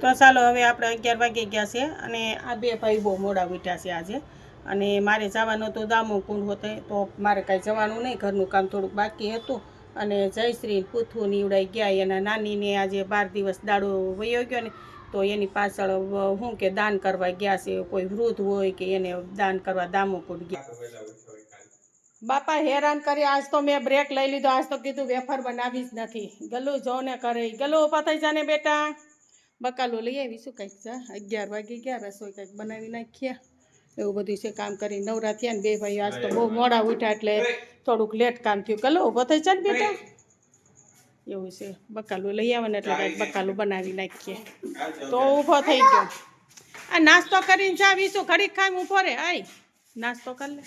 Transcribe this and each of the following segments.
તો ચાલો હવે આપણે 11 વાગી ગયા છે અને આ બે ભાઈ બહુ મોડા ઉઠ્યા છે આજે અને મારે જવાનું તો દામોકુંડ હોતે તો મારે કાંઈ જવાનું નહીં, ઘરનું કામ થોડુંક બાકી હતું અને જયશ્રી પૂથું નીવડાઈ ગયા. એના નાનીને આજે 12 દિવસ દાડો વયો ગયો ને તો એની પાછળ શું કે દાન કરવા ગયા છે, કોઈ વૃદ્ધ હોય કે એને દાન કરવા દામોકુંડ ગયા. બાપા હેરાન કરી. આજ તો મેં બ્રેક લઈ લીધો, આજ તો કીધું વેફર બનાવી જ નથી. ગલું જો ને કરે, ગલું ઊભા થઈ જાને બેટા. બકાલું લઈ આવીશું કંઈક, 11 વાગી ગયા, રસોઈ કંઈક બનાવી નાખીએ એવું બધું છે. કામ કરી નવરા થયા ને બે ભાઈ આજ તો બહુ મોડા ઉઠ્યા એટલે થોડુંક લેટ કામ થયું. ગલું ઊભો થઈ જાય ને બેટા, એવું છે. બકાલું લઈ આવે ને એટલે કંઈક બકાલું બનાવી નાખીએ. તો ઊભો થઈ ગયો. આ નાસ્તો કરીને જાવીશું, ઘડીક ખાઈ ઊભો રે. આય નાસ્તો કરી લે.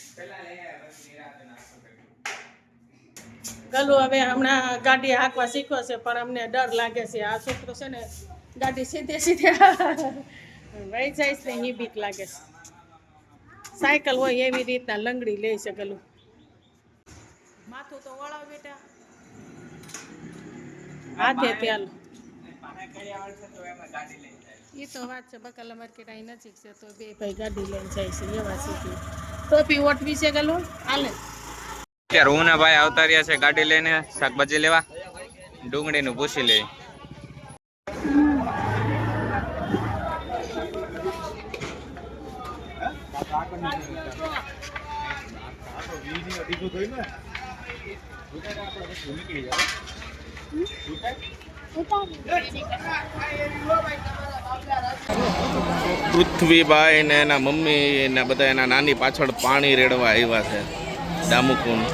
ગલું હવે હમણાં ગાડી હાંકવા શીખ્યો છે પણ અમને ડર લાગે છે. આ છોકરો છે ને ગાડી સીધે સીધે વહી જાય છે, એની બીક લાગે છે. સાયકલ હોય એવી રીતના લંગડી લે છે ગલું. માથું તો વળાવ બેટા, હાથે ત્યાં એ તો વાત છે. બકાલા માર્કેટ અહીં નજીક છે તો બે ભાઈ ગાડી લઈને જાય છે. એવા સીધી ટોપી ઓટવી છે ગલું હાલે. અત્યારે હું ને ભાઈ આવતા રહ્યા છે ગાડી લઈને શાકભાજી લેવા, ડુંગળીનું પૂછી લે. પૃથ્વીભાઈ ને એના મમ્મી ને બધા એના નાની પાછળ પાણી રેડવા આવ્યા છે દામોકુંડ.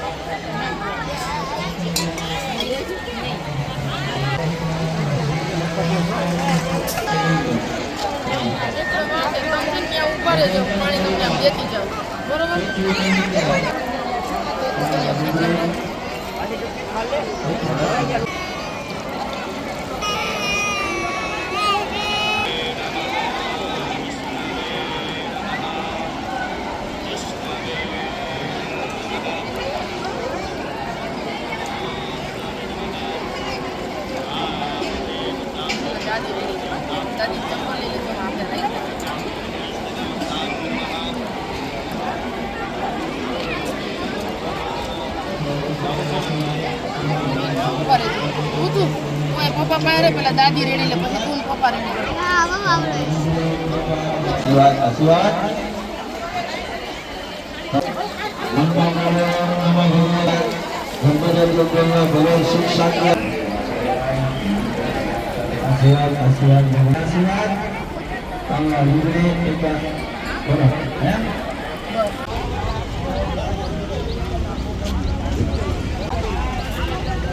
પપ્પા પાસે પેલા દાદી રેડી લે પછી તું પપ્પા રેડી લે.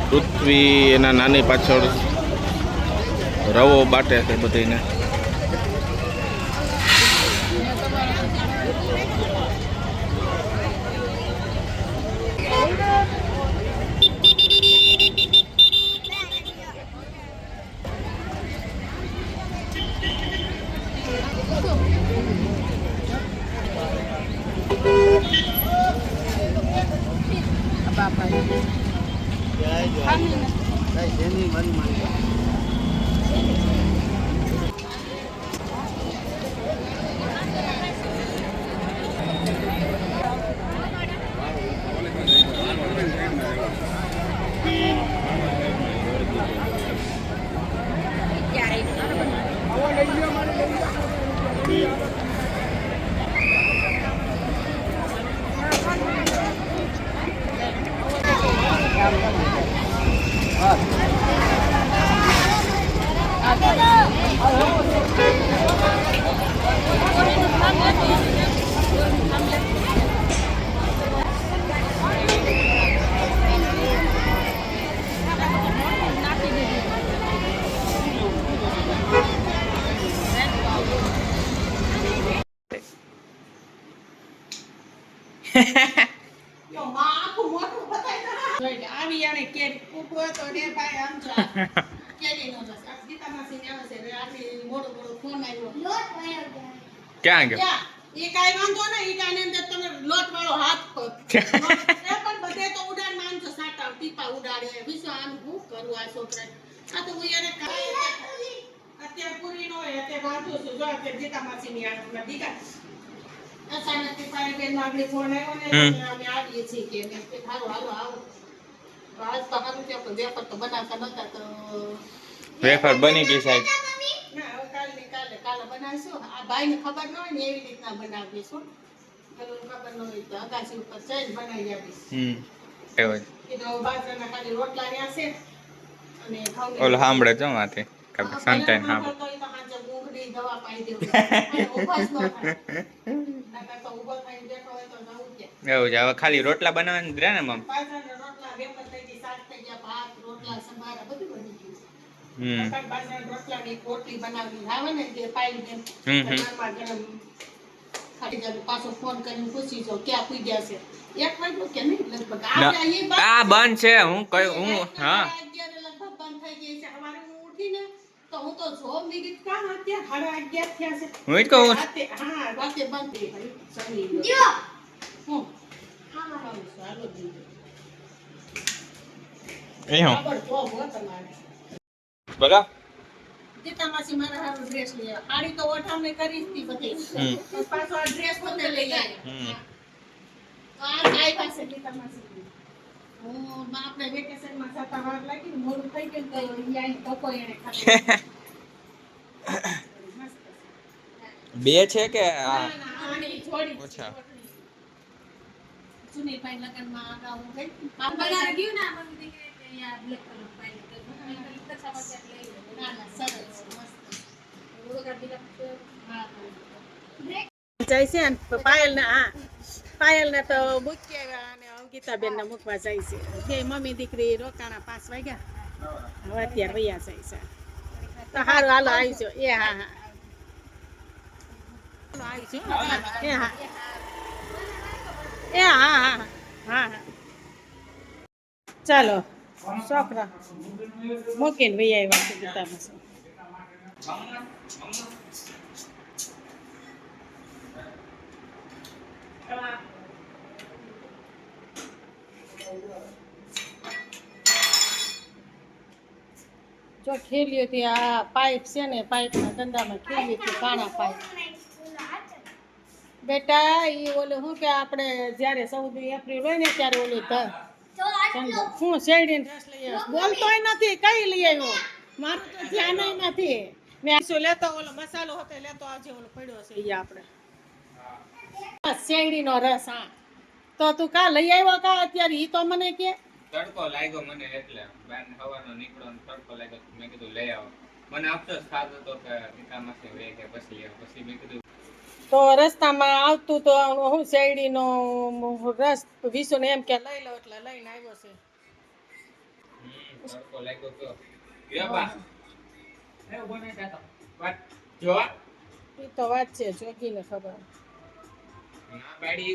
પૃથ્વી એના નાની પાછળ રવો બાટે છે બધીને. આવી આને કેરી ઉભો તો રે ભાઈ આમ જો કેરી નો બસ આ ગીતા માસી ને આવે છે રે આથી મોડો મોડો ફોન આવ્યો. લોટ વાયો ક્યાં ગયો? એ કાઈ વાંધો ને ઈ કાને અંદર તમે લોટ વાળો હાથ પર પણ બધે તો ઉડાડ માંજો સાટા ટીપા ઉડાડે વિશ્વ આમ હું કરું આ છોકરા આ તો હું યાર અત્યારે પૂરી નો હે અત્યારે વાંચું છું જો અત્યારે ગીતા માસીની આંખમાં દીકા અચાનકથી પાયલબેનનો આગળ ફોન આવ્યો ને હમ. એટલે અમે આવીએ છીએ કે મેં કીધું હાલો હાલો આવો તો આજ તો સારું થયું કે વેફર તો બનાવતા નહોતા તો વેફર બની ગઈ સાહેબ. ના હવે કાલે બનાવીશું આ ભાઈને ખબર ન હોય ને એવી રીતના બનાવીશું પેલું ખબર ન હોય તો અગાસી ઉપર જઈને બનાવી આપીશ એવું જ. કીધું હવે બાજરાના ખાલી રોટલા રહ્યા છે અને ઘઉંની ઓલો સાંભળે છો માથી સંતાઈ ભલે હા ન કરતો હોય તો સાંજે ઊંઘની દવા પાઈ દેવું અને ઊભા જ ન થાય નકર તો ઊભો થઈને બેઠો હોય તો નવું કે એવું છે. હવે ખાલી રોટલા બનાવવાની જ રહે ને મમ. બાજરાના રોટલા વેફર થઈ ગઈ શાક થઈ ગયા ભાત રોટલા સંભારા બધું બની ગયું હમ છે બાજરાના રોટલાની એક રોટલી બનાવી આવે ને તે પાઈ દે હમ. ગરમા ગરમ ખાલી જાવ પાછો ફોન કરીને પૂછી જો ક્યાં પૂગ્યા છે એક વાગ્યો કે નહીં લગભગ આપણે એ આ બંધ છે હું કયું હું હા અત્યારે લગભગ બંધ થઈ ગઈ છે સવારે હું ઉઠીને તો હું તો જો મિનિટ કામ અત્યારે 11:30 થયા છે હું જ કહું રાતે હા રાતે બંધ થઈ ગઈ સની ગયો હું હાલો દીધો એ હું ખબર તો હો તમારે બોલો. ગીતા માસી મારા હારું ડ્રેસ લઈ આવ્યા સાડી તો ઓઠામણે કરી જ હતી બધી હમ. પણ પાછો આ ડ્રેસ પોતે લઈ આવ્યા હમ. આ કાઈ પાસે ગીતા માસી હું આપણે વેકેશનમાં જતા વાર લાગી ને મોડું થઈ ગયું તો અહીંયા ટકો એને ખાધો બે છે કે ના, ના, આની જોડી ઓછા. સુનીલભાઈ લગનમાં અગાઉ હું ગઈ આ બનાવી ગયું ને આ મને દીકરી તે અહીંયા બ્લેક કલર પાઈ તો સમાચાર લઈ લે ના ના સરસ મસ્ત વગર બીજા હા જાય છે ને પાયલ ને હા પાયલ ને તો મૂકી આવ્યા અને અંકિતાબેન ને મૂકવા જાય છે બે મમ્મી દીકરી રોકાણા 5 વાગ્યા હવે અત્યારે વૈયા જાય છે તો સારું હાલો આવીજો એ હા હા હાલો આવીજો એ હા એ હા હા હા હા હા ચાલો છોકરા મૂકીને વૈયા આવ્યા છે ગીતામાં જો ખેલ્યું હતી આ પાઇપ છે ને પાઇપના ધંધામાં ખેલ્યું હતું કાણા પાઇપ બેટા ઈ ઓલું શું કે આપણે જ્યારે 14 એપ્રિલ હોય ને ત્યારે ઓલું હું શેરડીનો રસ લઈ આવ્યો બોલતોય નથી કઈ લઈ આવ્યો મારું તો ધ્યાન નથી મેં શું લેતો ઓલો મસાલો હતો લેતો આજે ઓલો પડ્યો છે ઈ આપણે શેરડીનો રસ હા તો તું કા લઈ આવ્યો કા અત્યારે ઈ તો મને કે તડકો લાગ્યો મને એટલે બહાર હવાનો નીકળો ને તડકો લાગ્યો તો મેં કીધું લઈ આવો. મને અફસોસ થતો હતો કે ગીતામાંથી વે કે પછી લેવો. પછી મેં કીધું તો રસ્તામાં આવતું તો હું શેરડીનો રસ વિશુને એમ કે લઈ લો એટલે લઈને આવ્યો છે તડકો લાગ્યો તો યો બા એ ઉભો નહીં થતો વાત જો એ તો વાત છે જોગીને ખબર ના પાડી